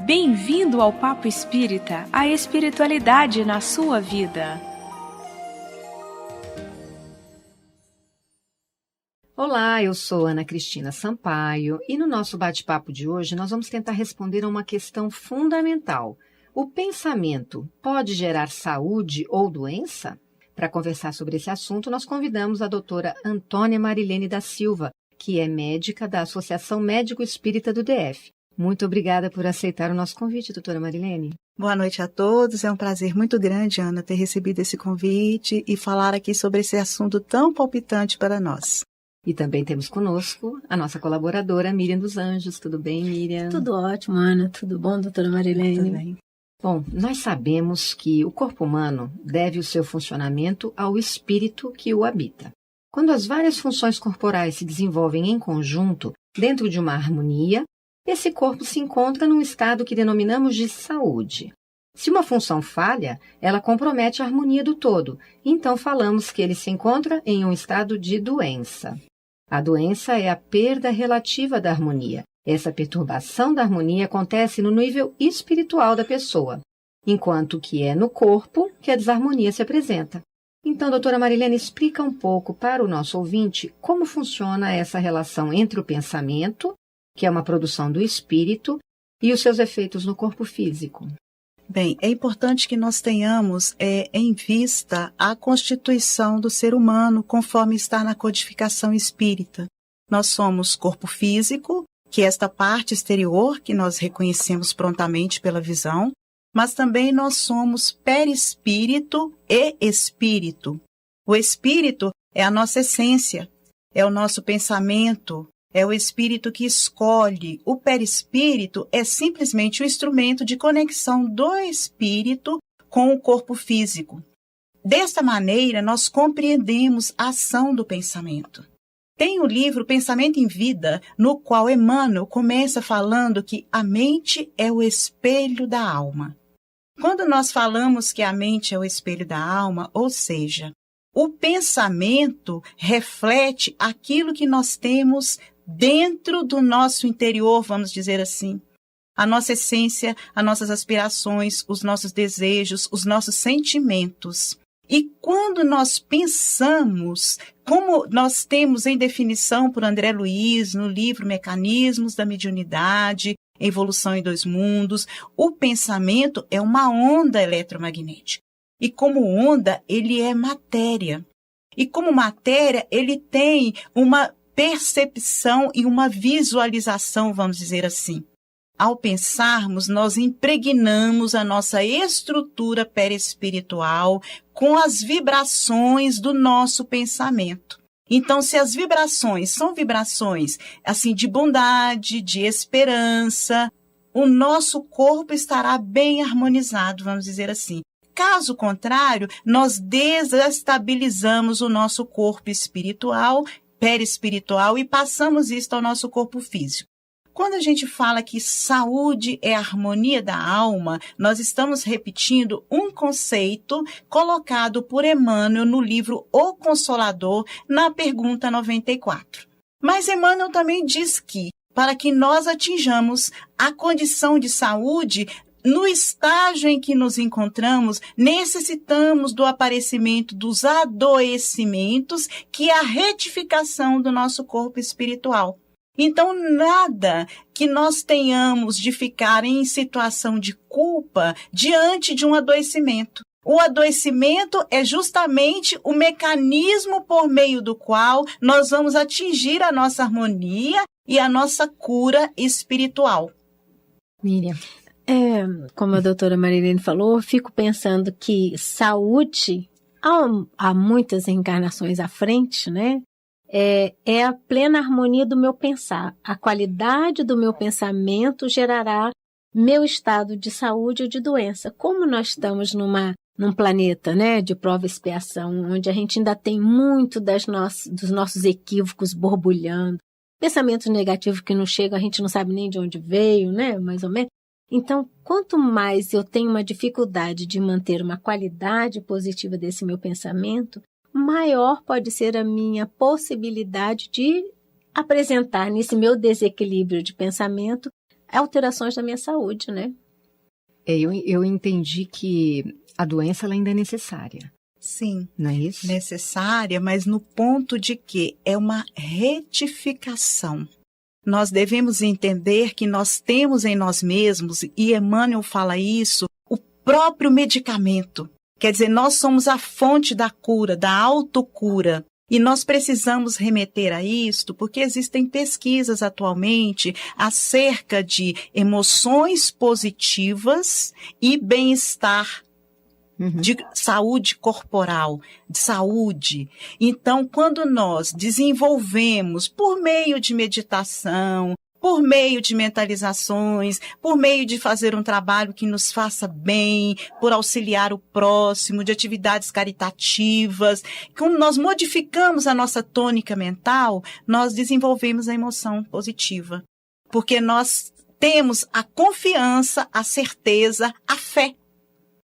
Bem-vindo ao Papo Espírita, a espiritualidade na sua vida. Olá, eu sou Ana Cristina Sampaio e no nosso bate-papo de hoje nós vamos tentar responder a uma questão fundamental. O pensamento pode gerar saúde ou doença? Para conversar sobre esse assunto, nós convidamos a doutora Antônia Marilene da Silva, que é médica da Associação Médico Espírita do DF. Muito obrigada por aceitar o nosso convite, doutora Marilene. Boa noite a todos. É um prazer muito grande, Ana, ter recebido esse convite e falar aqui sobre esse assunto tão palpitante para nós. E também temos conosco a nossa colaboradora, Miriam dos Anjos. Tudo bem, Miriam? Tudo ótimo, Ana. Tudo bom, doutora Marilene? Tudo bem. Bom, nós sabemos que o corpo humano deve o seu funcionamento ao espírito que o habita. Quando as várias funções corporais se desenvolvem em conjunto, dentro de uma harmonia, esse corpo se encontra num estado que denominamos de saúde. Se uma função falha, ela compromete a harmonia do todo, então falamos que ele se encontra em um estado de doença. A doença é a perda relativa da harmonia. Essa perturbação da harmonia acontece no nível espiritual da pessoa, enquanto que é no corpo que a desarmonia se apresenta. Então, doutora Marilene, explica um pouco para o nosso ouvinte como funciona essa relação entre o pensamento, que é uma produção do espírito, e os seus efeitos no corpo físico. Bem, é importante que nós tenhamos em vista a constituição do ser humano conforme está na codificação espírita. Nós somos corpo físico, que é esta parte exterior que nós reconhecemos prontamente pela visão, mas também nós somos perispírito e espírito. O espírito é a nossa essência, é o nosso pensamento, é o espírito que escolhe. O perispírito é simplesmente o instrumento de conexão do espírito com o corpo físico. Desta maneira, nós compreendemos a ação do pensamento. Tem o livro Pensamento em Vida, no qual Emmanuel começa falando que a mente é o espelho da alma. Quando nós falamos que a mente é o espelho da alma, ou seja, o pensamento reflete aquilo que nós temos dentro do nosso interior, vamos dizer assim. A nossa essência, as nossas aspirações, os nossos desejos, os nossos sentimentos. E quando nós pensamos, como nós temos em definição por André Luiz, no livro Mecanismos da Mediunidade, Evolução em Dois Mundos, o pensamento é uma onda eletromagnética. E como onda, ele é matéria. E como matéria, ele tem uma percepção e uma visualização, vamos dizer assim. Ao pensarmos, nós impregnamos a nossa estrutura perispiritual com as vibrações do nosso pensamento. Então, se as vibrações são vibrações assim de bondade, de esperança, o nosso corpo estará bem harmonizado, vamos dizer assim. Caso contrário, nós desestabilizamos o nosso corpo espiritual, perispiritual, e passamos isso ao nosso corpo físico. Quando a gente fala que saúde é a harmonia da alma, nós estamos repetindo um conceito colocado por Emmanuel no livro O Consolador, na pergunta 94. Mas Emmanuel também diz que, para que nós atinjamos a condição de saúde, no estágio em que nos encontramos, necessitamos do aparecimento dos adoecimentos, que é a retificação do nosso corpo espiritual. Então, nada que nós tenhamos de ficar em situação de culpa diante de um adoecimento. O adoecimento é justamente o mecanismo por meio do qual nós vamos atingir a nossa harmonia e a nossa cura espiritual. Miriam, como a doutora Marilene falou, eu fico pensando que saúde, há muitas encarnações à frente, né? É a plena harmonia do meu pensar. A qualidade do meu pensamento gerará meu estado de saúde ou de doença. Como nós estamos num planeta, né, de prova e expiação, onde a gente ainda tem muito dos nossos equívocos borbulhando, pensamentos negativos que não chegam, a gente não sabe nem de onde veio, né, mais ou menos. Então, quanto mais eu tenho uma dificuldade de manter uma qualidade positiva desse meu pensamento, maior pode ser a minha possibilidade de apresentar nesse meu desequilíbrio de pensamento alterações na minha saúde, né? Eu entendi que a doença ela ainda é necessária. Sim, Não é isso? necessária, mas no ponto de que é uma retificação. Nós devemos entender que nós temos em nós mesmos, e Emmanuel fala isso, o próprio medicamento. Quer dizer, nós somos a fonte da cura, da autocura. E nós precisamos remeter a isto, porque existem pesquisas atualmente acerca de emoções positivas e bem-estar, de saúde corporal, de saúde. Então, quando nós desenvolvemos, por meio de meditação, por meio de mentalizações, por meio de fazer um trabalho que nos faça bem, por auxiliar o próximo, de atividades caritativas, quando nós modificamos a nossa tônica mental, nós desenvolvemos a emoção positiva. Porque nós temos a confiança, a certeza, a fé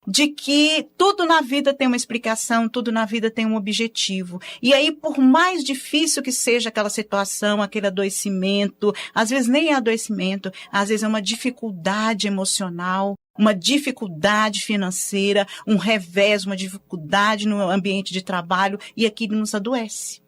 de que tudo na vida tem uma explicação, tudo na vida tem um objetivo. E aí, por mais difícil que seja aquela situação, aquele adoecimento, às vezes nem é adoecimento, às vezes é uma dificuldade emocional, uma dificuldade financeira, um revés, uma dificuldade no ambiente de trabalho, e aquilo nos adoece.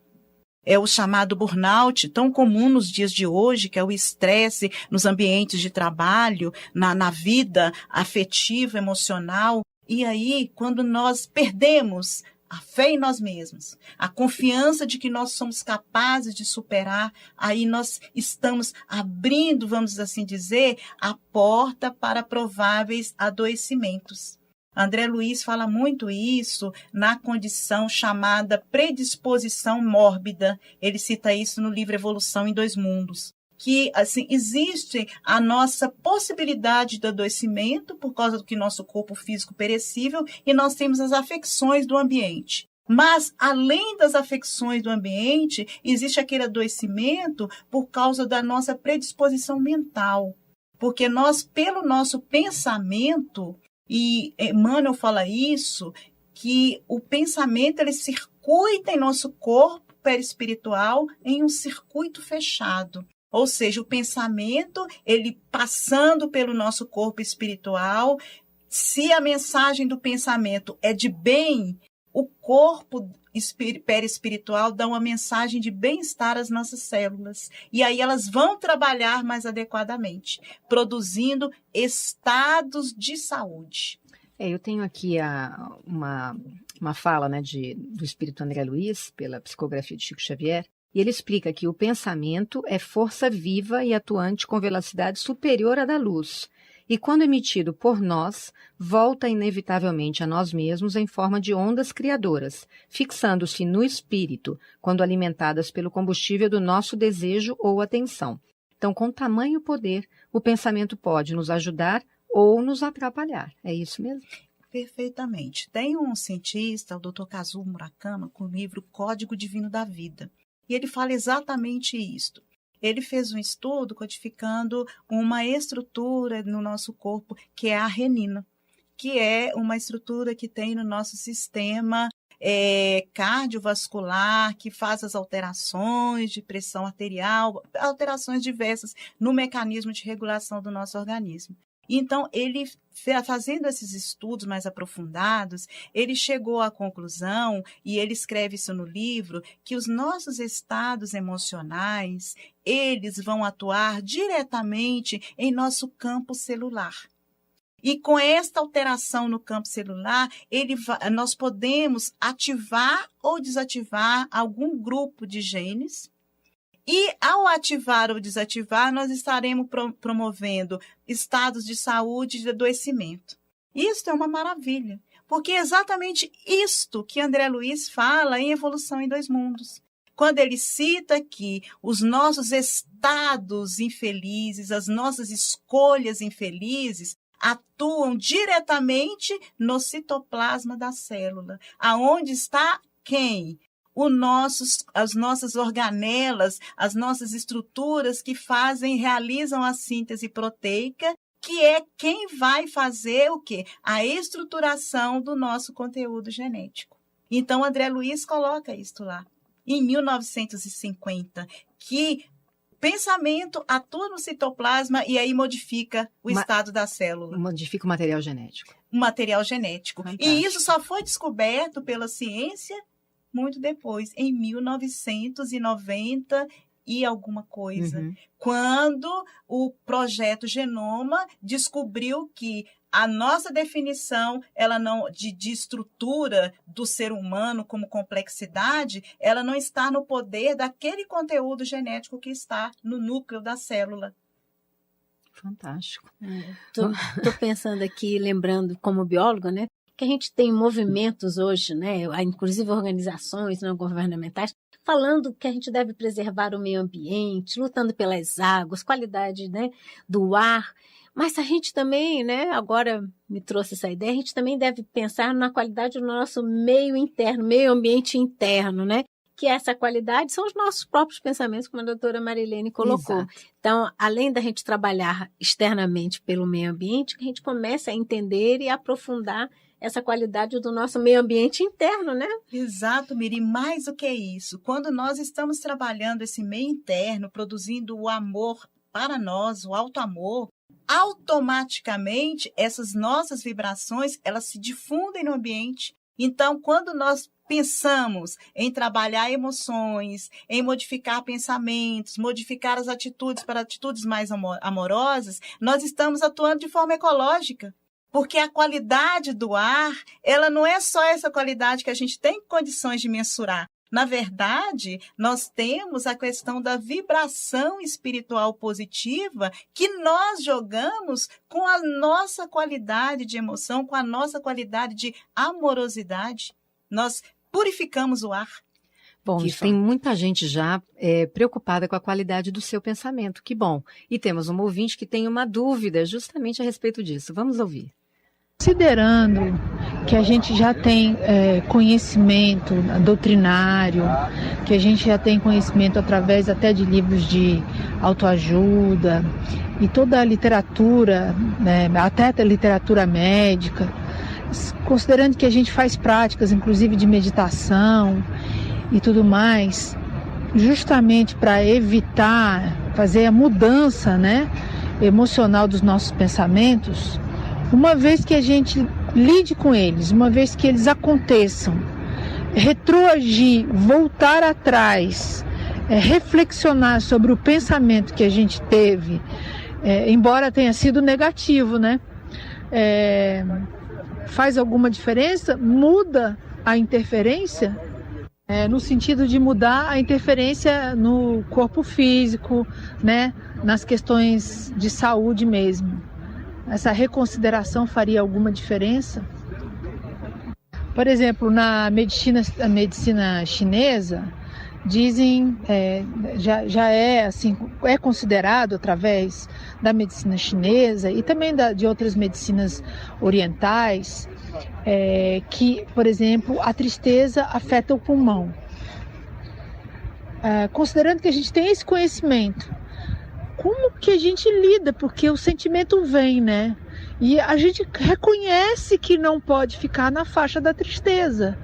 É o chamado burnout, tão comum nos dias de hoje, que é o estresse nos ambientes de trabalho, na vida afetiva, emocional. E aí, quando nós perdemos a fé em nós mesmos, a confiança de que nós somos capazes de superar, aí nós estamos abrindo, vamos assim dizer, a porta para prováveis adoecimentos. André Luiz fala muito isso na condição chamada predisposição mórbida. Ele cita isso no livro Evolução em Dois Mundos. Que, assim, existe a nossa possibilidade de adoecimento por causa do que nosso corpo físico perecível, e nós temos as afecções do ambiente. Mas, além das afecções do ambiente, existe aquele adoecimento por causa da nossa predisposição mental. Porque nós, pelo nosso pensamento, e Emmanuel fala isso, que o pensamento ele circuita em nosso corpo perispiritual em um circuito fechado. Ou seja, o pensamento, ele passando pelo nosso corpo espiritual, se a mensagem do pensamento é de bem, o corpo perispiritual dá uma mensagem de bem-estar às nossas células. E aí elas vão trabalhar mais adequadamente, produzindo estados de saúde. Eu tenho aqui uma fala, né, do espírito André Luiz, pela psicografia de Chico Xavier, e ele explica que o pensamento é força viva e atuante com velocidade superior à da luz, e quando emitido por nós, volta inevitavelmente a nós mesmos em forma de ondas criadoras, fixando-se no espírito, quando alimentadas pelo combustível do nosso desejo ou atenção. Então, com tamanho poder, o pensamento pode nos ajudar ou nos atrapalhar. É isso mesmo? Perfeitamente. Tem um cientista, o Dr. Kazuo Murakami, com o livro Código Divino da Vida. E ele fala exatamente isto. Ele fez um estudo codificando uma estrutura no nosso corpo, que é a renina, que é uma estrutura que tem no nosso sistema cardiovascular, que faz as alterações de pressão arterial, alterações diversas no mecanismo de regulação do nosso organismo. Então, ele, fazendo esses estudos mais aprofundados, ele chegou à conclusão, e ele escreve isso no livro, que os nossos estados emocionais, eles vão atuar diretamente em nosso campo celular. E com esta alteração no campo celular, nós podemos ativar ou desativar algum grupo de genes. E ao ativar ou desativar, nós estaremos promovendo estados de saúde e de adoecimento. Isto é uma maravilha, porque é exatamente isto que André Luiz fala em Evolução em Dois Mundos. Quando ele cita que os nossos estados infelizes, as nossas escolhas infelizes, atuam diretamente no citoplasma da célula, aonde está quem? As nossas organelas, as nossas estruturas que realizam a síntese proteica, que é quem vai fazer o quê? A estruturação do nosso conteúdo genético. Então, André Luiz coloca isto lá, em 1950, que pensamento atua no citoplasma e aí modifica o estado da célula. Modifica o material genético. O material genético. Fantástico. E isso só foi descoberto pela ciência muito depois, em 1990 e alguma coisa. Quando o projeto Genoma descobriu que a nossa definição ela não, de estrutura do ser humano como complexidade, ela não está no poder daquele conteúdo genético que está no núcleo da célula. Fantástico. Estou pensando aqui, lembrando como bióloga, né, que a gente tem movimentos hoje, né, inclusive organizações não governamentais, falando que a gente deve preservar o meio ambiente, lutando pelas águas, qualidade, né, do ar. Mas a gente também, né, agora me trouxe essa ideia, a gente também deve pensar na qualidade do nosso meio interno, meio ambiente interno, né? Que essa qualidade são os nossos próprios pensamentos, como a doutora Marilene colocou. Exato. Então, além da gente trabalhar externamente pelo meio ambiente, que a gente comece a entender e aprofundar essa qualidade do nosso meio ambiente interno, né? Exato, Miri, mais do que isso. Quando nós estamos trabalhando esse meio interno, produzindo o amor para nós, o auto-amor, automaticamente essas nossas vibrações, elas se difundem no ambiente. Então, quando nós pensamos em trabalhar emoções, em modificar pensamentos, modificar as atitudes para atitudes mais amorosas, nós estamos atuando de forma ecológica. Porque a qualidade do ar, ela não é só essa qualidade que a gente tem condições de mensurar. Na verdade, nós temos a questão da vibração espiritual positiva que nós jogamos com a nossa qualidade de emoção, com a nossa qualidade de amorosidade. Nós purificamos o ar. Bom, tem muita gente já preocupada com a qualidade do seu pensamento. Que bom. E temos um ouvinte que tem uma dúvida justamente a respeito disso. Vamos ouvir. Considerando que a gente já tem conhecimento doutrinário, que a gente já tem conhecimento através até de livros de autoajuda e toda a literatura, né, até a literatura médica, considerando que a gente faz práticas, inclusive de meditação e tudo mais, justamente para evitar fazer a mudança, né, emocional dos nossos pensamentos. Uma vez que a gente lide com eles, uma vez que eles aconteçam, retroagir, voltar atrás, reflexionar sobre o pensamento que a gente teve, embora tenha sido negativo, né? Faz alguma diferença? Muda a interferência? No sentido de mudar a interferência no corpo físico, né? Nas questões de saúde mesmo. Essa reconsideração faria alguma diferença? Por exemplo, na medicina chinesa, dizem, já é assim, é considerado através da medicina chinesa e também de outras medicinas orientais, que, por exemplo, a tristeza afeta o pulmão. Considerando que a gente tem esse conhecimento, como que a gente lida? Porque o sentimento vem, né? E a gente reconhece que não pode ficar na faixa da tristeza.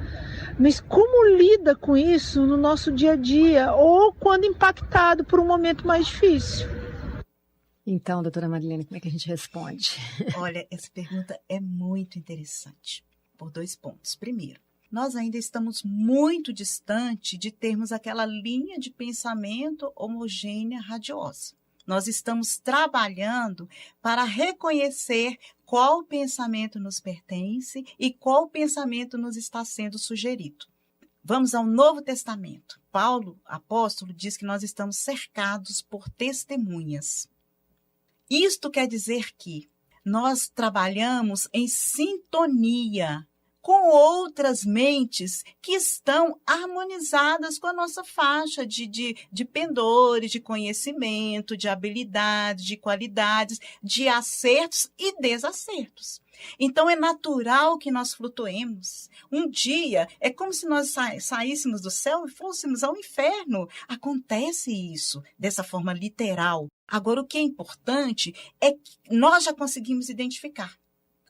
Mas como lida com isso no nosso dia a dia? Ou quando impactado por um momento mais difícil? Então, doutora Marilene, como é que a gente responde? Olha, essa pergunta é muito interessante, por 2 pontos. Primeiro, nós ainda estamos muito distante de termos aquela linha de pensamento homogênea radiosa. Nós estamos trabalhando para reconhecer qual pensamento nos pertence e qual pensamento nos está sendo sugerido. Vamos ao Novo Testamento. Paulo, apóstolo, diz que nós estamos cercados por testemunhas. Isto quer dizer que nós trabalhamos em sintonia com outras mentes que estão harmonizadas com a nossa faixa de pendores, de conhecimento, de habilidades, de qualidades, de acertos e desacertos. Então, é natural que nós flutuemos. Um dia, é como se nós saíssemos do céu e fôssemos ao inferno. Acontece isso, dessa forma literal. Agora, o que é importante é que nós já conseguimos identificar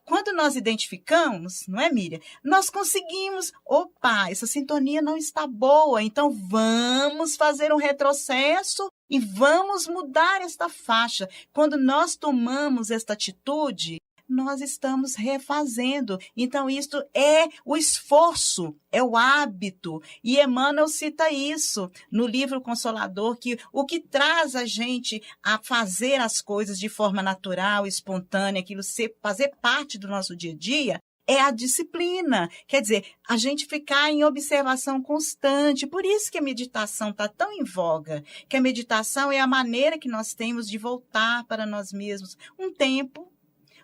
quando nós identificamos, não é, Miriam? Nós conseguimos, opa, essa sintonia não está boa, então vamos fazer um retrocesso e vamos mudar esta faixa. Quando nós tomamos esta atitude, nós estamos refazendo. Então, isto é o esforço, é o hábito. E Emmanuel cita isso no livro Consolador, que o que traz a gente a fazer as coisas de forma natural, espontânea, aquilo fazer parte do nosso dia a dia, é a disciplina. Quer dizer, a gente ficar em observação constante. Por isso que a meditação está tão em voga, que a meditação é a maneira que nós temos de voltar para nós mesmos um tempo,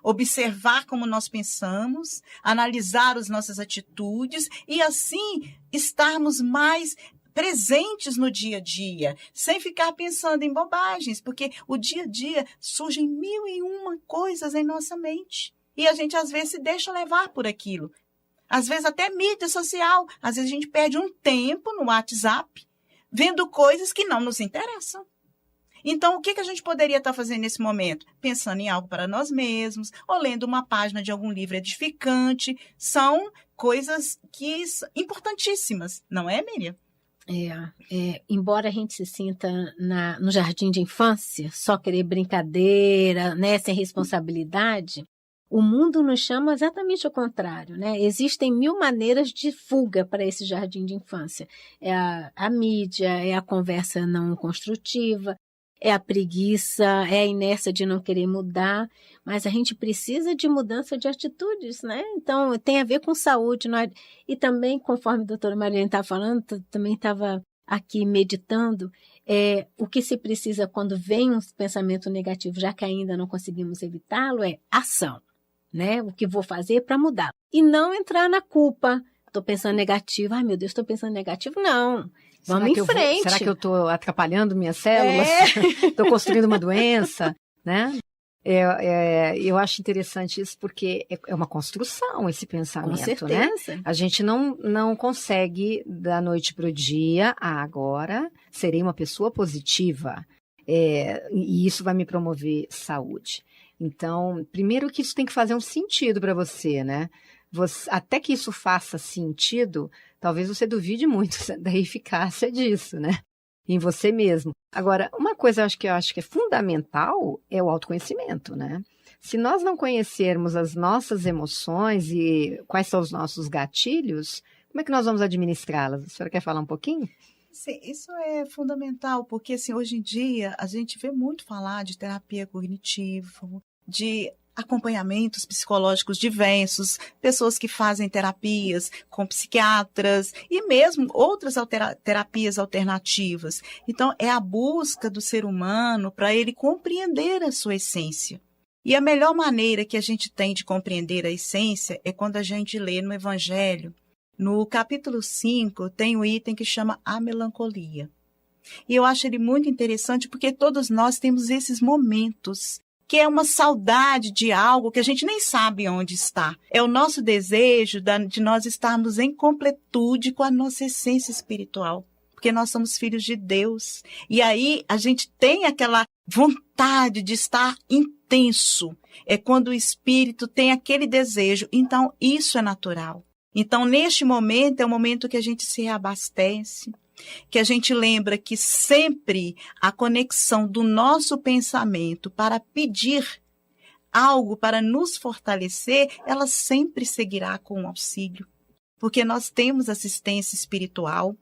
observar como nós pensamos, analisar as nossas atitudes e assim estarmos mais presentes no dia a dia, sem ficar pensando em bobagens, porque o dia a dia surgem 1001 coisas em nossa mente. E a gente às vezes se deixa levar por aquilo. Às vezes até mídia social, às vezes a gente perde um tempo no WhatsApp vendo coisas que não nos interessam. Então, o que a gente poderia estar fazendo nesse momento? Pensando em algo para nós mesmos, ou lendo uma página de algum livro edificante. São coisas importantíssimas, não é, Miriam? Embora a gente se sinta no jardim de infância, só querer brincadeira, né, sem responsabilidade, o mundo nos chama exatamente ao contrário, né? Existem 1000 maneiras de fuga para esse jardim de infância. É a mídia, é a conversa não construtiva, é a preguiça, é a inércia de não querer mudar, mas a gente precisa de mudança de atitudes, né? Então, tem a ver com saúde. E também, conforme a doutora Marilene estava falando, também estava aqui meditando, o que se precisa quando vem um pensamento negativo, já que ainda não conseguimos evitá-lo, é ação, né? O que vou fazer para mudar. E não entrar na culpa. Estou pensando negativo. Ai, meu Deus, estou pensando negativo. Não. Vamos em frente. Será que eu estou atrapalhando minhas células? Estou construindo uma doença, né? Eu acho interessante isso porque é uma construção esse pensamento, com certeza, né? A gente não consegue da noite para o dia, agora serei uma pessoa positiva e isso vai me promover saúde. Então, primeiro que isso tem que fazer um sentido para você, né? Até que isso faça sentido, talvez você duvide muito da eficácia disso, né? Em você mesmo. Agora, uma coisa eu acho que é fundamental é o autoconhecimento, né? Se nós não conhecermos as nossas emoções e quais são os nossos gatilhos, como é que nós vamos administrá-las? A senhora quer falar um pouquinho? Sim, isso é fundamental, porque assim, hoje em dia a gente vê muito falar de terapia cognitiva, de acompanhamentos psicológicos diversos, pessoas que fazem terapias com psiquiatras e mesmo outras terapias alternativas. Então, é a busca do ser humano para ele compreender a sua essência. E a melhor maneira que a gente tem de compreender a essência é quando a gente lê no Evangelho. No capítulo 5, tem um item que chama a melancolia. E eu acho ele muito interessante porque todos nós temos esses momentos que é uma saudade de algo que a gente nem sabe onde está. É o nosso desejo de nós estarmos em completude com a nossa essência espiritual, porque nós somos filhos de Deus. E aí a gente tem aquela vontade de estar intenso. É quando o espírito tem aquele desejo. Então, isso é natural. Então, neste momento, é o momento que a gente se reabastece, que a gente lembra que sempre a conexão do nosso pensamento para pedir algo para nos fortalecer, ela sempre seguirá com o auxílio. Porque nós temos assistência espiritual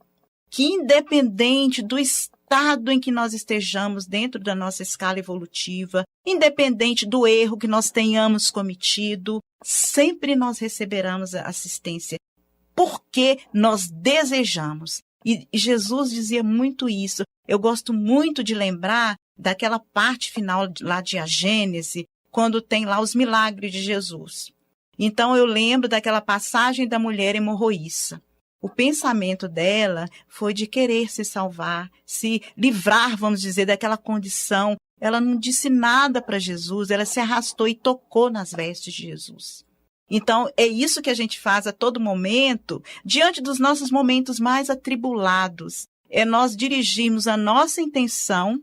que, independente do estado em que nós estejamos dentro da nossa escala evolutiva, independente do erro que nós tenhamos cometido, sempre nós receberemos a assistência, porque nós desejamos. E Jesus dizia muito isso. Eu gosto muito de lembrar daquela parte final lá de A Gênese, quando tem lá os milagres de Jesus. Então eu lembro daquela passagem da mulher hemorroíça. O pensamento dela foi de querer se salvar, se livrar, vamos dizer, daquela condição. Ela não disse nada para Jesus, ela se arrastou e tocou nas vestes de Jesus. Então, é isso que a gente faz a todo momento, diante dos nossos momentos mais atribulados. É nós dirigirmos a nossa intenção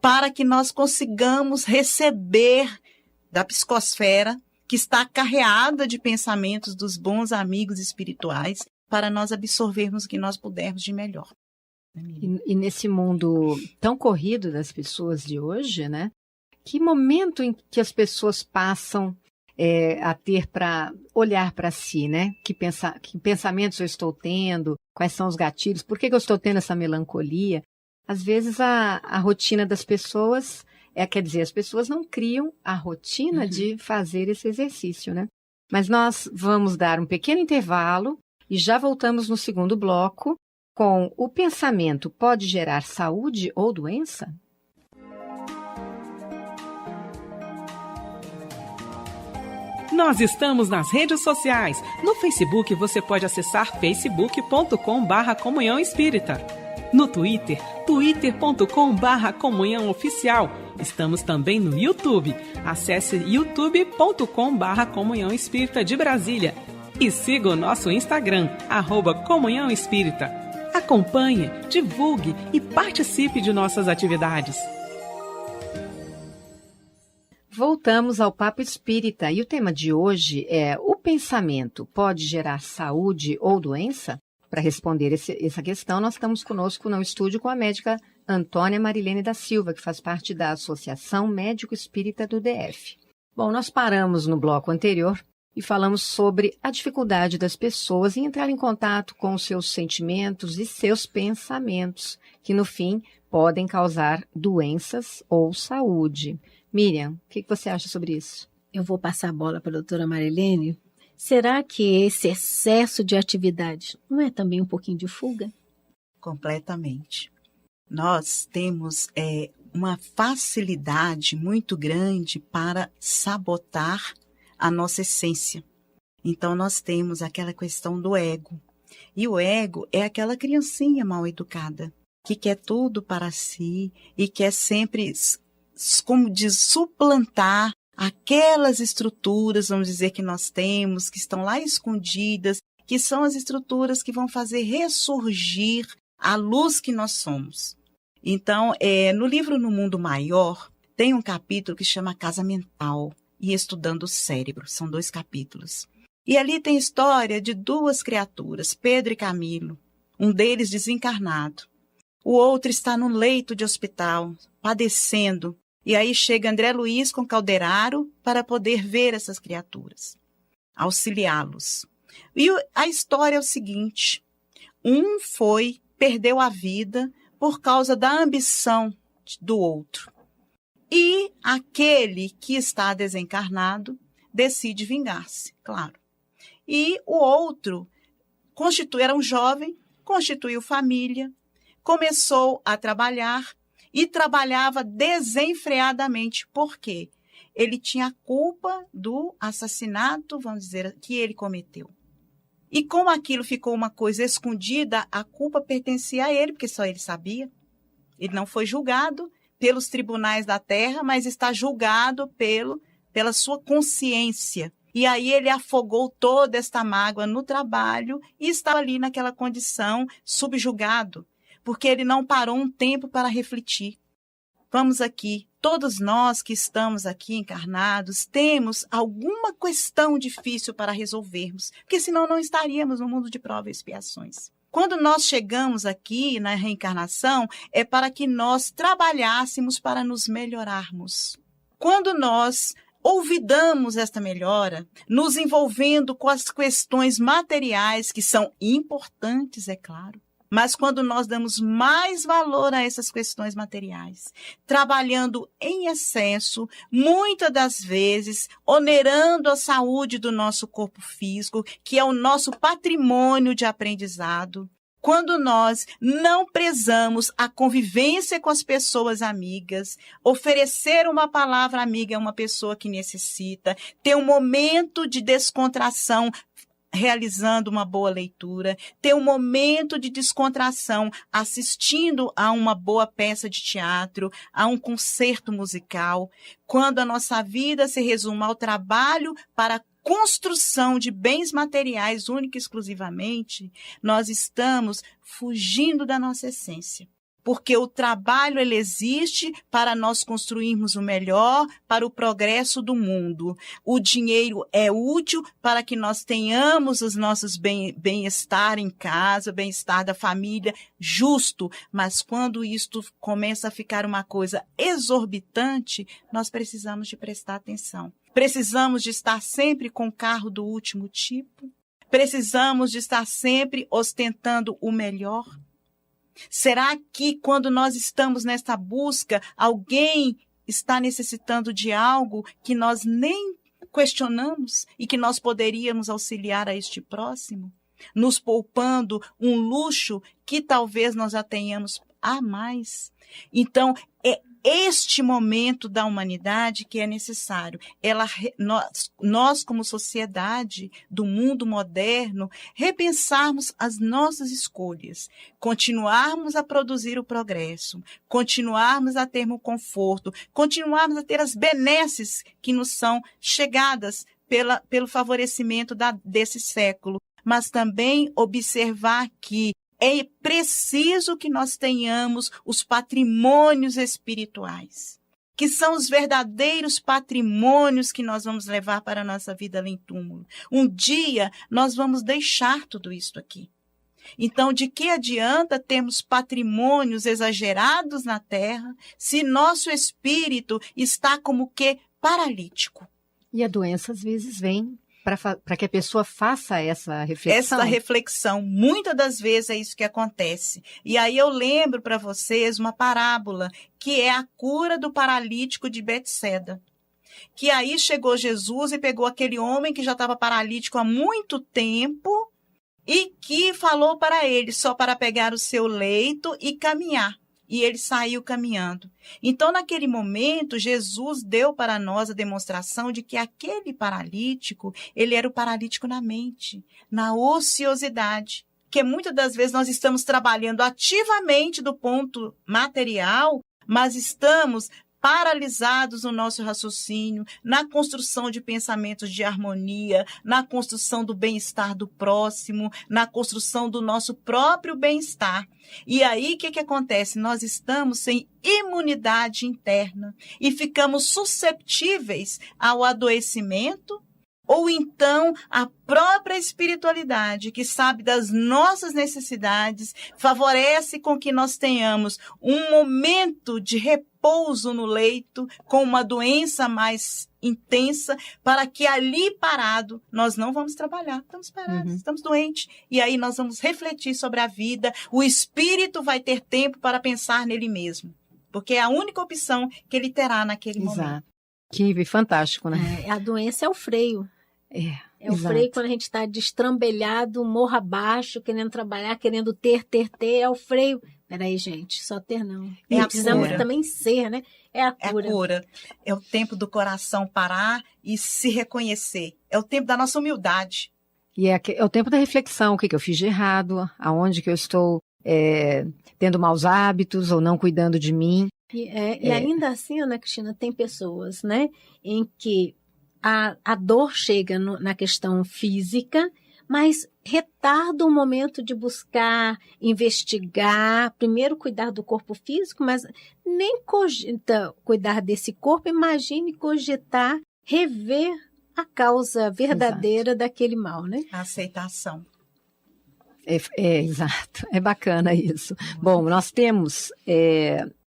para que nós consigamos receber da psicosfera que está carreada de pensamentos dos bons amigos espirituais para nós absorvermos o que nós pudermos de melhor. E nesse mundo tão corrido das pessoas de hoje, né? Que momento em que as pessoas passam a ter para olhar para si, né? Que pensamentos eu estou tendo, quais são os gatilhos, por que eu estou tendo essa melancolia? Às vezes a rotina das pessoas, quer dizer, as pessoas não criam a rotina de fazer esse exercício, né? Mas nós vamos dar um pequeno intervalo e já voltamos no segundo bloco com o pensamento pode gerar saúde ou doença? Nós estamos nas redes sociais. No Facebook você pode acessar facebook.com/Comunhão Espírita. No Twitter, twitter.com/Comunhão Oficial. Estamos também no YouTube. Acesse youtube.com/Comunhão Espírita de Brasília. E siga o nosso Instagram, @Comunhão Espírita. Acompanhe, divulgue e participe de nossas atividades. Voltamos ao Papo Espírita e o tema de hoje é: o pensamento pode gerar saúde ou doença? Para responder essa questão, nós estamos conosco no estúdio com a médica Antônia Marilene da Silva, que faz parte da Associação Médico Espírita do DF. Bom, nós paramos no bloco anterior e falamos sobre a dificuldade das pessoas em entrar em contato com os seus sentimentos e seus pensamentos, que no fim podem causar doenças ou saúde. Miriam, o que você acha sobre isso? Eu vou passar a bola para a doutora Marilene. Será que esse excesso de atividade não é também um pouquinho de fuga? Completamente. Nós temos uma facilidade muito grande para sabotar a nossa essência. Então, nós temos aquela questão do ego. E o ego é aquela criancinha mal educada, que quer tudo para si e quer sempre, como diz, suplantar aquelas estruturas, vamos dizer, que nós temos, que estão lá escondidas, que são as estruturas que vão fazer ressurgir a luz que nós somos. Então, no livro No Mundo Maior, tem um capítulo que chama Casa Mental e Estudando o Cérebro. São 2 capítulos. E ali tem história de 2 criaturas, Pedro e Camilo. Um deles desencarnado. O outro está no leito de hospital, padecendo. E aí chega André Luiz com Calderaro para poder ver essas criaturas, auxiliá-los. E a história é o seguinte: um perdeu a vida por causa da ambição do outro. E aquele que está desencarnado decide vingar-se, claro. E o outro era um jovem, constituiu família, começou a trabalhar e trabalhava desenfreadamente. Por quê? Ele tinha a culpa do assassinato, vamos dizer, que ele cometeu. E como aquilo ficou uma coisa escondida, a culpa pertencia a ele, porque só ele sabia. Ele não foi julgado pelos tribunais da terra, mas está julgado pela sua consciência. E aí ele afogou toda esta mágoa no trabalho e estava ali naquela condição subjugado, porque ele não parou um tempo para refletir. Vamos aqui, todos nós que estamos aqui encarnados, temos alguma questão difícil para resolvermos, porque senão não estaríamos no mundo de provas e expiações. Quando nós chegamos aqui na reencarnação, é para que nós trabalhássemos para nos melhorarmos. Quando nós olvidamos esta melhora, nos envolvendo com as questões materiais, que são importantes, é claro, mas quando nós damos mais valor a essas questões materiais, trabalhando em excesso, muitas das vezes onerando a saúde do nosso corpo físico, que é o nosso patrimônio de aprendizado, quando nós não prezamos a convivência com as pessoas amigas, oferecer uma palavra amiga a uma pessoa que necessita, ter um momento de descontração realizando uma boa leitura, ter um momento de descontração assistindo a uma boa peça de teatro, a um concerto musical, quando a nossa vida se resume ao trabalho para a construção de bens materiais única e exclusivamente, nós estamos fugindo da nossa essência. Porque o trabalho ele existe para nós construirmos o melhor, para o progresso do mundo. O dinheiro é útil para que nós tenhamos os nossos bem-estar em casa, bem-estar da família, justo. Mas quando isto começa a ficar uma coisa exorbitante, nós precisamos de prestar atenção. Precisamos de estar sempre com o carro do último tipo. Precisamos de estar sempre ostentando o melhor. Será que quando nós estamos nessa busca, alguém está necessitando de algo que nós nem questionamos e que nós poderíamos auxiliar a este próximo, nos poupando um luxo que talvez nós já tenhamos a mais? Então, é este momento da humanidade que é necessário. Nós, como sociedade do mundo moderno, repensarmos as nossas escolhas, continuarmos a produzir o progresso, continuarmos a ter o conforto, continuarmos a ter as benesses que nos são chegadas pelo favorecimento desse século, mas também observar que é preciso que nós tenhamos os patrimônios espirituais, que são os verdadeiros patrimônios que nós vamos levar para a nossa vida além túmulo. Um dia nós vamos deixar tudo isso aqui. Então, de que adianta termos patrimônios exagerados na terra se nosso espírito está como que paralítico? E a doença às vezes vem para que a pessoa faça essa reflexão. Essa reflexão, muitas das vezes é isso que acontece. E aí eu lembro para vocês uma parábola, que é a cura do paralítico de Betseda. Que aí chegou Jesus e pegou aquele homem que já estava paralítico há muito tempo e que falou para ele só para pegar o seu leito e caminhar. E ele saiu caminhando. Então, naquele momento, Jesus deu para nós a demonstração de que aquele paralítico, ele era o paralítico na mente, na ociosidade. Que muitas das vezes nós estamos trabalhando ativamente do ponto material, mas estamos paralisados no nosso raciocínio, na construção de pensamentos de harmonia, na construção do bem-estar do próximo, na construção do nosso próprio bem-estar. E aí, o que acontece? Nós estamos sem imunidade interna e ficamos susceptíveis ao adoecimento, ou então a própria espiritualidade, que sabe das nossas necessidades, favorece com que nós tenhamos um momento de repouso no leito, com uma doença mais intensa, para que ali parado, nós não vamos trabalhar, estamos parados, estamos doentes. E aí nós vamos refletir sobre a vida, o espírito vai ter tempo para pensar nele mesmo, porque é a única opção que ele terá naquele momento. Que fantástico, né? A doença é o freio. É o freio quando a gente está destrambelhado, morro abaixo, querendo trabalhar, querendo ter, é o freio. Peraí, gente, só ter não. Precisamos também ser, né? É a cura. É a cura. É o tempo do coração parar e se reconhecer. É o tempo da nossa humildade. E é o tempo da reflexão, o que eu fiz de errado, aonde que eu estou tendo maus hábitos ou não cuidando de mim. E ainda assim, Ana Cristina, tem pessoas, né, em que a dor chega na questão física, mas retarda o momento de buscar, investigar, primeiro cuidar do corpo físico, mas nem cogita cuidar desse corpo, imagine cogitar, rever a causa verdadeira daquele mal, né? A aceitação. Exato, é bacana isso. Bom, nós temos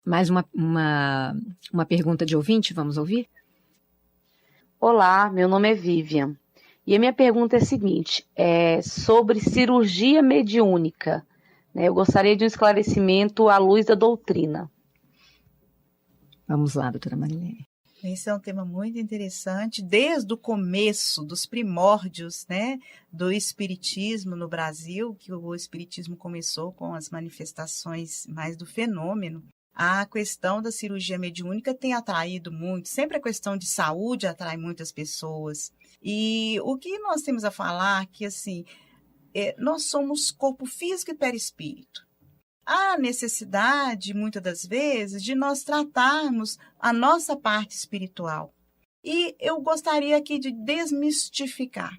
mais uma pergunta de ouvinte, vamos ouvir? Olá, meu nome é Vivian. E a minha pergunta é a seguinte, sobre cirurgia mediúnica. Né? Eu gostaria de um esclarecimento à luz da doutrina. Vamos lá, doutora Marilene. Esse é um tema muito interessante, desde o começo, dos primórdios, né, do espiritismo no Brasil, que o espiritismo começou com as manifestações mais do fenômeno. A questão da cirurgia mediúnica tem atraído muito, sempre a questão de saúde atrai muitas pessoas. E o que nós temos a falar que, assim, nós somos corpo físico e perispírito. Há necessidade, muitas das vezes, de nós tratarmos a nossa parte espiritual. E eu gostaria aqui de desmistificar.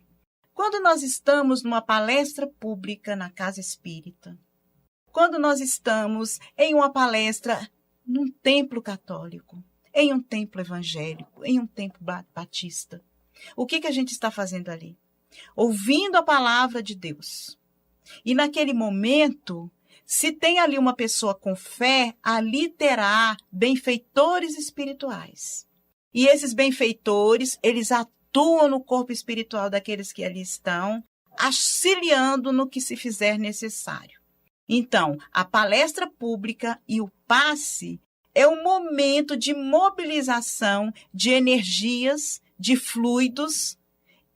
Quando nós estamos numa palestra pública na casa espírita, quando nós estamos em uma palestra num templo católico, em um templo evangélico, em um templo batista. O que a gente está fazendo ali? Ouvindo a palavra de Deus. E naquele momento, se tem ali uma pessoa com fé, ali terá benfeitores espirituais. E esses benfeitores, eles atuam no corpo espiritual daqueles que ali estão, auxiliando no que se fizer necessário. Então, a palestra pública e o passe é um momento de mobilização de energias, de fluidos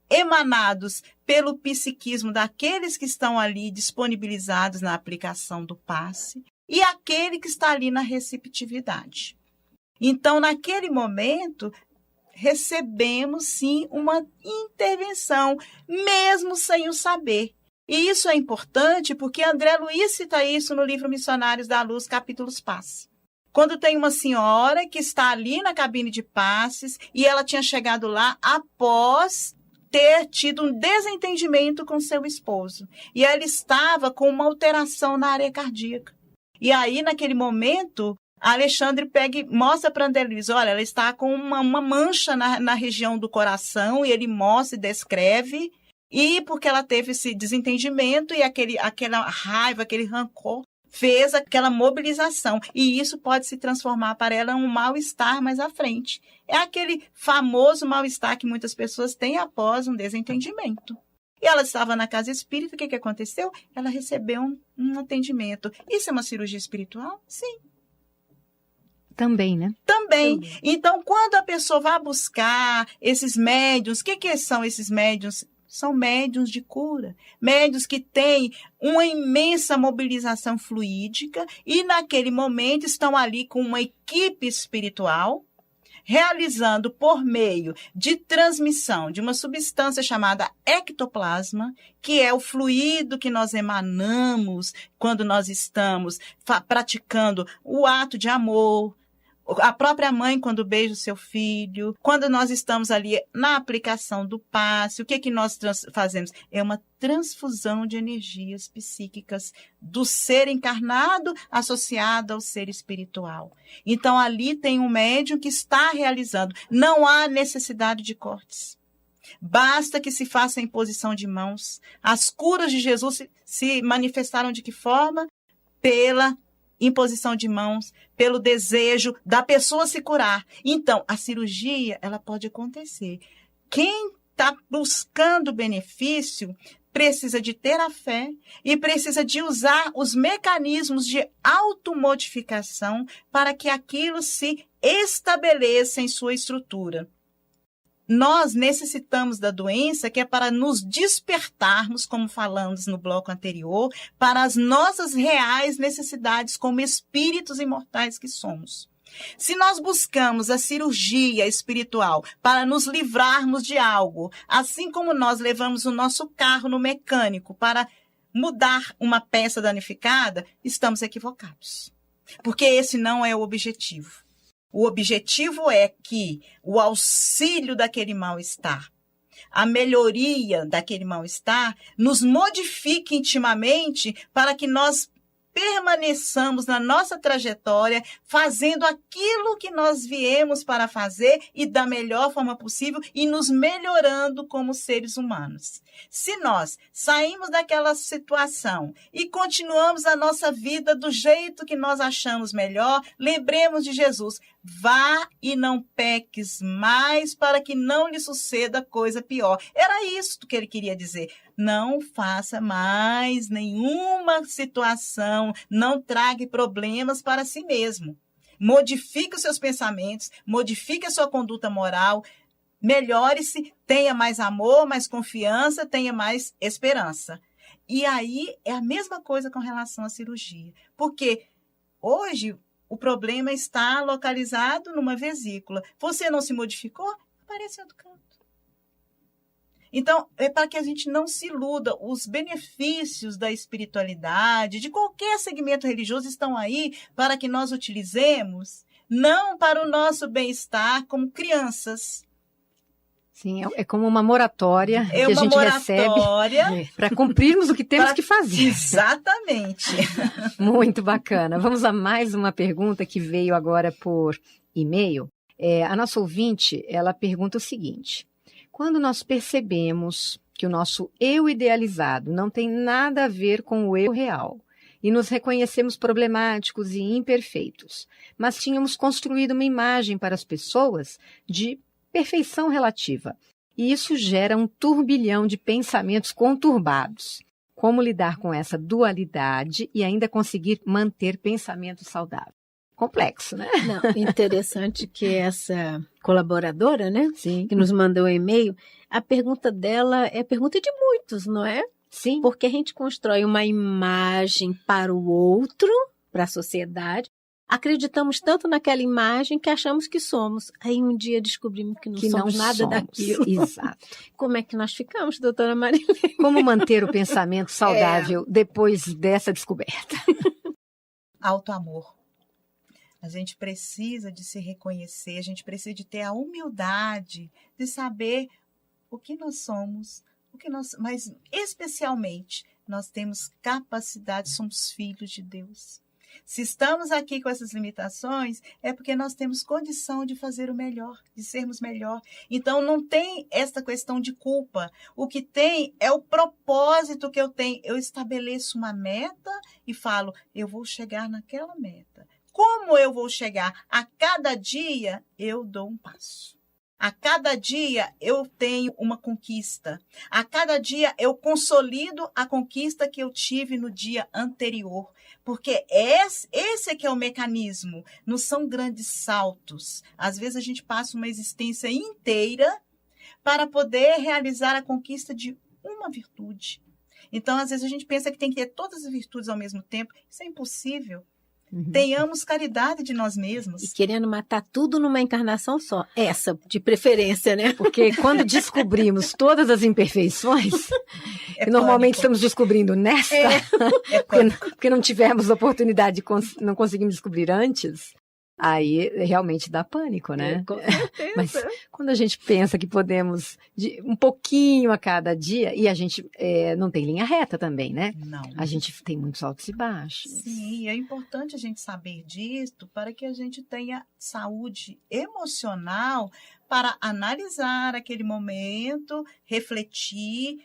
emanados pelo psiquismo daqueles que estão ali disponibilizados na aplicação do passe e aquele que está ali na receptividade. Então, naquele momento, recebemos, sim, uma intervenção, mesmo sem o saber. E isso é importante porque André Luiz cita isso no livro Missionários da Luz, capítulos Passe. Quando tem uma senhora que está ali na cabine de passes e ela tinha chegado lá após ter tido um desentendimento com seu esposo. E ela estava com uma alteração na área cardíaca. E aí, naquele momento, Alexandre pega e mostra para André Luiz, olha, ela está com uma mancha na região do coração, e ele mostra e descreve, e porque ela teve esse desentendimento e aquela raiva, aquele rancor, fez aquela mobilização, e isso pode se transformar para ela em um mal-estar mais à frente. É aquele famoso mal-estar que muitas pessoas têm após um desentendimento. E ela estava na casa espírita, o que aconteceu? Ela recebeu um atendimento. Isso é uma cirurgia espiritual? Sim. Também, né? Também. Então, quando a pessoa vai buscar esses médiuns, o que são esses médiuns? São médiuns de cura, médiuns que têm uma imensa mobilização fluídica e naquele momento estão ali com uma equipe espiritual, realizando por meio de transmissão de uma substância chamada ectoplasma, que é o fluido que nós emanamos quando nós estamos praticando o ato de amor, a própria mãe quando beija o seu filho, quando nós estamos ali na aplicação do passe, o que nós fazemos? É uma transfusão de energias psíquicas do ser encarnado associado ao ser espiritual. Então, ali tem um médium que está realizando. Não há necessidade de cortes. Basta que se faça a imposição de mãos. As curas de Jesus se manifestaram de que forma? Pela imposição de mãos, pelo desejo da pessoa se curar. Então, a cirurgia, ela pode acontecer. Quem está buscando benefício precisa de ter a fé e precisa de usar os mecanismos de automodificação para que aquilo se estabeleça em sua estrutura. Nós necessitamos da doença que é para nos despertarmos, como falamos no bloco anterior, para as nossas reais necessidades como espíritos imortais que somos. Se nós buscamos a cirurgia espiritual para nos livrarmos de algo, assim como nós levamos o nosso carro no mecânico para mudar uma peça danificada, estamos equivocados. Porque esse não é o objetivo. O objetivo é que o auxílio daquele mal-estar, a melhoria daquele mal-estar, nos modifique intimamente para que nós permaneçamos na nossa trajetória, fazendo aquilo que nós viemos para fazer e da melhor forma possível e nos melhorando como seres humanos. Se nós saímos daquela situação e continuamos a nossa vida do jeito que nós achamos melhor, lembremos de Jesus. Vá e não peques mais para que não lhe suceda coisa pior. Era isso que ele queria dizer. Não faça mais nenhuma situação, não traga problemas para si mesmo. Modifique os seus pensamentos, modifique a sua conduta moral, melhore-se, tenha mais amor, mais confiança, tenha mais esperança. E aí é a mesma coisa com relação à cirurgia. Porque hoje o problema está localizado numa vesícula. Você não se modificou? Aparece em outro canto. Então, é para que a gente não se iluda. Os benefícios da espiritualidade, de qualquer segmento religioso, estão aí para que nós utilizemos, não para o nosso bem-estar como crianças. Sim, é como uma moratória que a uma gente moratória recebe para cumprirmos o que temos que fazer. Exatamente. Muito bacana. Vamos a mais uma pergunta que veio agora por e-mail. A nossa ouvinte, ela pergunta o seguinte: quando nós percebemos que o nosso eu idealizado não tem nada a ver com o eu real e nos reconhecemos problemáticos e imperfeitos, mas tínhamos construído uma imagem para as pessoas de perfeição relativa, e isso gera um turbilhão de pensamentos conturbados. Como lidar com essa dualidade e ainda conseguir manter pensamento saudável? Complexo, né? Não, interessante que essa colaboradora, né, Sim. que nos mandou um e-mail, a pergunta dela é a pergunta de muitos, não é? Sim. Porque a gente constrói uma imagem para o outro, para a sociedade, acreditamos tanto naquela imagem que achamos que somos. Aí um dia descobrimos que não somos nada daquilo. Exato. Como é que nós ficamos, doutora Marilene? Como manter o pensamento saudável depois dessa descoberta? Autoamor. A gente precisa de se reconhecer, a gente precisa de ter a humildade de saber o que nós somos, mas especialmente nós temos capacidade, somos filhos de Deus. Se estamos aqui com essas limitações, é porque nós temos condição de fazer o melhor, de sermos melhor. Então, não tem esta questão de culpa. O que tem é o propósito que eu tenho. Eu estabeleço uma meta e falo, eu vou chegar naquela meta. Como eu vou chegar? A cada dia, eu dou um passo. A cada dia eu tenho uma conquista. A cada dia eu consolido a conquista que eu tive no dia anterior. Porque esse é que é o mecanismo. Não são grandes saltos. Às vezes a gente passa uma existência inteira para poder realizar a conquista de uma virtude. Então, às vezes a gente pensa que tem que ter todas as virtudes ao mesmo tempo. Isso é impossível. Tenhamos caridade de nós mesmos. E querendo matar tudo numa encarnação só. Essa, de preferência, né? Porque quando descobrimos todas as imperfeições, e normalmente estamos descobrindo nesta, porque não tivemos oportunidade, não conseguimos descobrir antes, aí realmente dá pânico, né? Com certeza. Mas quando a gente pensa que podemos um pouquinho a cada dia, e a gente não tem linha reta também, né? Não. A gente tem muitos altos e baixos. Sim, é importante a gente saber disso para que a gente tenha saúde emocional para analisar aquele momento, refletir,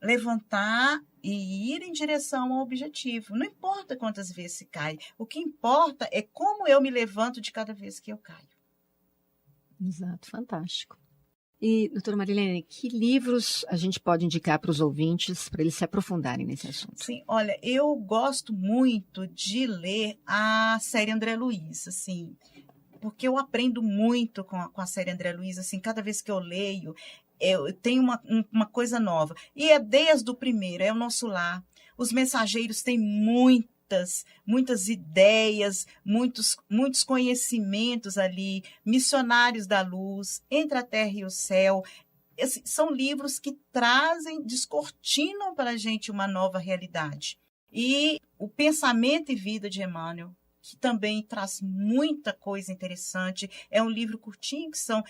levantar e ir em direção ao objetivo. Não importa quantas vezes se cai. O que importa é como eu me levanto de cada vez que eu caio. Exato, fantástico. E, doutora Marilene, que livros a gente pode indicar para os ouvintes para eles se aprofundarem nesse assunto? Sim, olha, eu gosto muito de ler a série André Luiz, assim, porque eu aprendo muito com a série André Luiz, assim, cada vez que eu leio, eu tenho uma coisa nova. E é desde o primeiro, é o Nosso Lar. Os Mensageiros têm muitas ideias, muitos conhecimentos ali. Missionários da Luz, Entre a Terra e o Céu. São livros que descortinam para a gente uma nova realidade. E o Pensamento e Vida de Emmanuel, que também traz muita coisa interessante. É um livro curtinho, que são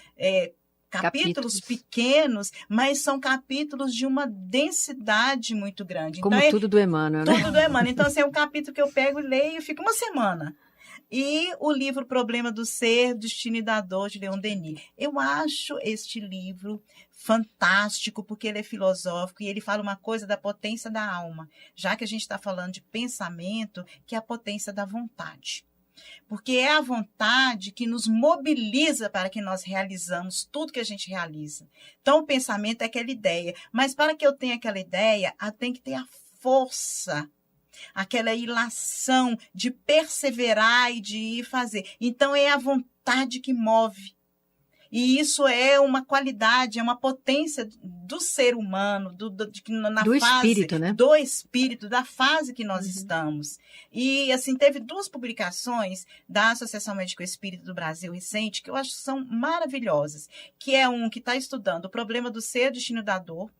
capítulos pequenos, mas são capítulos de uma densidade muito grande. Como então, tudo do Emmanuel, né? Tudo do Emmanuel. Então, assim, é um capítulo que eu pego e leio e fico uma semana. E o livro Problema do Ser, Destino e da Dor, de Leon Denis. Eu acho este livro fantástico, porque ele é filosófico e ele fala uma coisa da potência da alma. Já que a gente está falando de pensamento, que é a potência da vontade. Porque é a vontade que nos mobiliza para que nós realizamos tudo que a gente realiza. Então, o pensamento é aquela ideia. Mas para que eu tenha aquela ideia, tem que ter a força, aquela ilação de perseverar e de ir fazer. Então, é a vontade que move. E isso é uma qualidade, é uma potência do ser humano, do espírito, né? Do espírito, da fase que nós estamos. E, assim, teve 2 publicações da Associação Médico Espírita do Brasil recente, que eu acho que são maravilhosas, que é um que está estudando o problema do ser, destino da dor,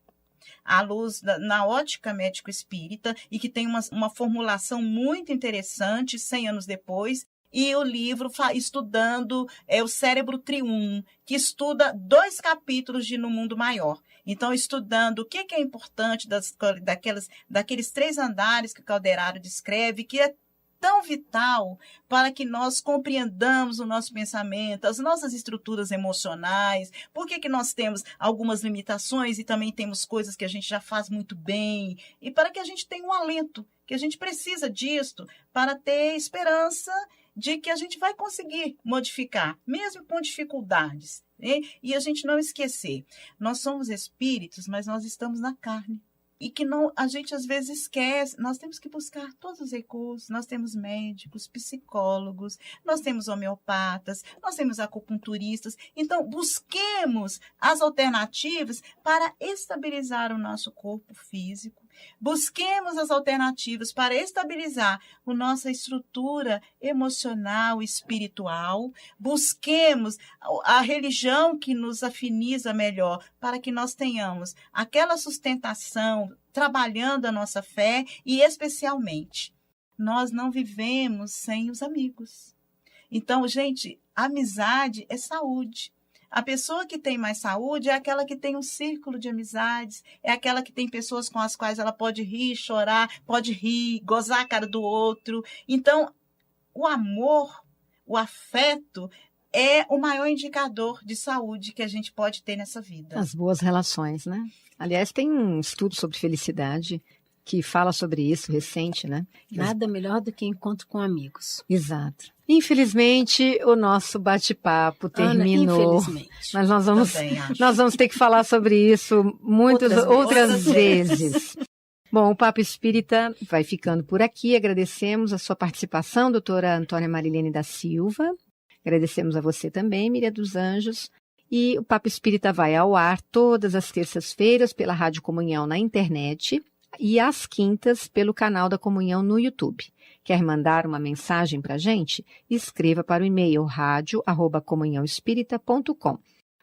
à luz na ótica médico-espírita, e que tem uma formulação muito interessante, 100 anos depois, e o livro estudando o Cérebro Triunno, que estuda 2 capítulos de No Mundo Maior. Então, estudando o que é importante daqueles 3 andares que o Calderaro descreve, que é tão vital para que nós compreendamos o nosso pensamento, as nossas estruturas emocionais, por que nós temos algumas limitações e também temos coisas que a gente já faz muito bem, e para que a gente tenha um alento, que a gente precisa disso para ter esperança de que a gente vai conseguir modificar, mesmo com dificuldades. Né? E a gente não esquecer, nós somos espíritos, mas nós estamos na carne. E que a gente às vezes esquece, nós temos que buscar todos os recursos, nós temos médicos, psicólogos, nós temos homeopatas, nós temos acupunturistas, então busquemos as alternativas para estabilizar o nosso corpo físico, busquemos as alternativas para estabilizar a nossa estrutura emocional, espiritual, busquemos a religião que nos afiniza melhor, para que nós tenhamos aquela sustentação, trabalhando a nossa fé e, especialmente, nós não vivemos sem os amigos. Então, gente, amizade é saúde. A pessoa que tem mais saúde é aquela que tem um círculo de amizades, é aquela que tem pessoas com as quais ela pode rir, chorar, pode rir, gozar a cara do outro. Então, o amor, o afeto, é o maior indicador de saúde que a gente pode ter nessa vida. As boas relações, né? Aliás, tem um estudo sobre felicidade que fala sobre isso, recente, né? Nada melhor do que encontro com amigos. Exato. Infelizmente, o nosso bate-papo terminou. Infelizmente. Mas nós vamos ter que falar sobre isso outras vezes. Bom, o Papo Espírita vai ficando por aqui. Agradecemos a sua participação, doutora Antônia Marilene da Silva. Agradecemos a você também, Miriam dos Anjos. E o Papo Espírita vai ao ar todas as terças-feiras pela Rádio Comunhão na internet e às quintas pelo canal da Comunhão no YouTube. Quer mandar uma mensagem para a gente? Escreva para o e-mail radio@comunhãoespírita.com.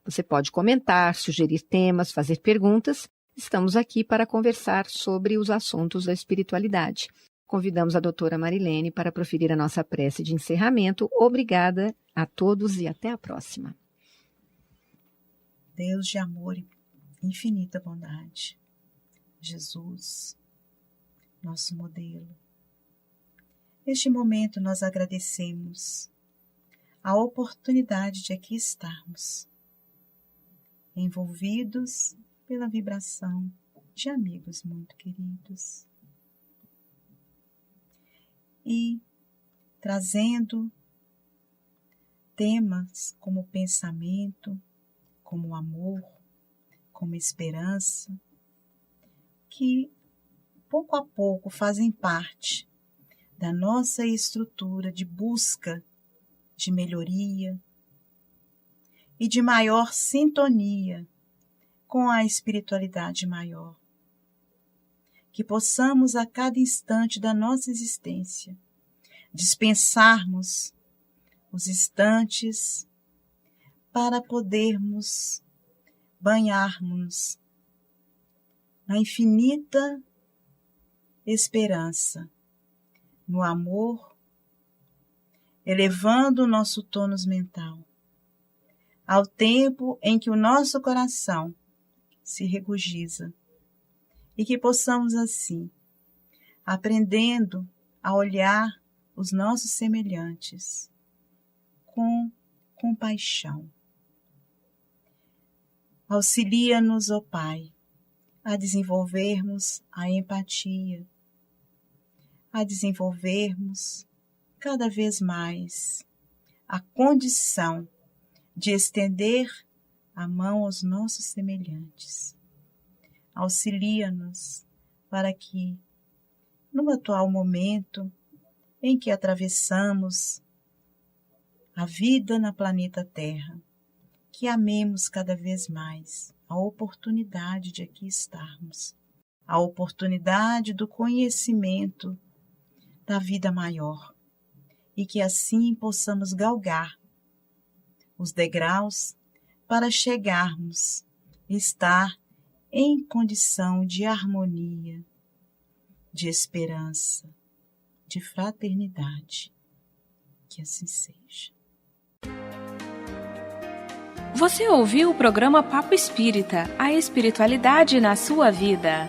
Você pode comentar, sugerir temas, fazer perguntas. Estamos aqui para conversar sobre os assuntos da espiritualidade. Convidamos a doutora Marilene para proferir a nossa prece de encerramento. Obrigada a todos e até a próxima. Deus de amor e infinita bondade, Jesus, nosso modelo. Neste momento nós agradecemos a oportunidade de aqui estarmos, envolvidos pela vibração de amigos muito queridos e trazendo temas como pensamento, como amor, como esperança, que pouco a pouco fazem parte da nossa estrutura de busca de melhoria e de maior sintonia com a espiritualidade maior. Que possamos a cada instante da nossa existência dispensarmos os instantes para podermos banharmos na infinita esperança, no amor, elevando o nosso tônus mental, ao tempo em que o nosso coração se regozija, e que possamos assim, aprendendo a olhar os nossos semelhantes com compaixão. Auxilia-nos, ó Pai, a desenvolvermos a empatia, a desenvolvermos cada vez mais a condição de estender a mão aos nossos semelhantes. Auxilia-nos para que, no atual momento em que atravessamos a vida na planeta Terra, que amemos cada vez mais a oportunidade de aqui estarmos, a oportunidade do conhecimento da vida maior, e que assim possamos galgar os degraus para chegarmos a estar em condição de harmonia, de esperança, de fraternidade. Que assim seja. Você ouviu o programa Papo Espírita, a espiritualidade na sua vida.